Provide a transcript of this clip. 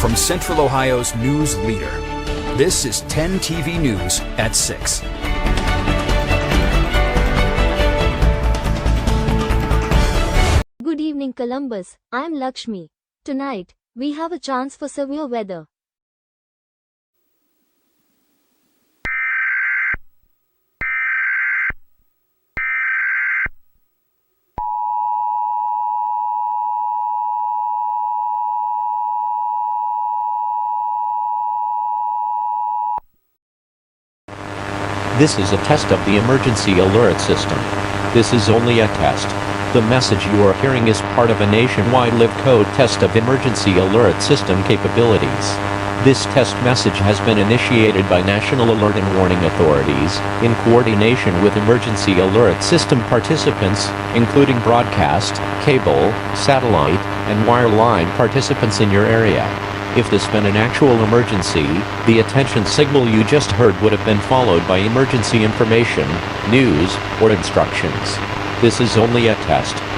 from Central Ohio's news leader. This is 10 TV News at 6. Good evening, Columbus. I'm Lakshmi. Tonight, we have a chance for severe weather. This is a test of the emergency alert system. This is only a test. The message you are hearing is part of a nationwide live code test of emergency alert system capabilities. This test message has been initiated by National Alert and Warning Authorities, in coordination with emergency alert system participants, including broadcast, cable, satellite, and wireline participants in your area. If this been an actual emergency, the attention signal you just heard would have been followed by emergency information, news, or instructions. This is only a test.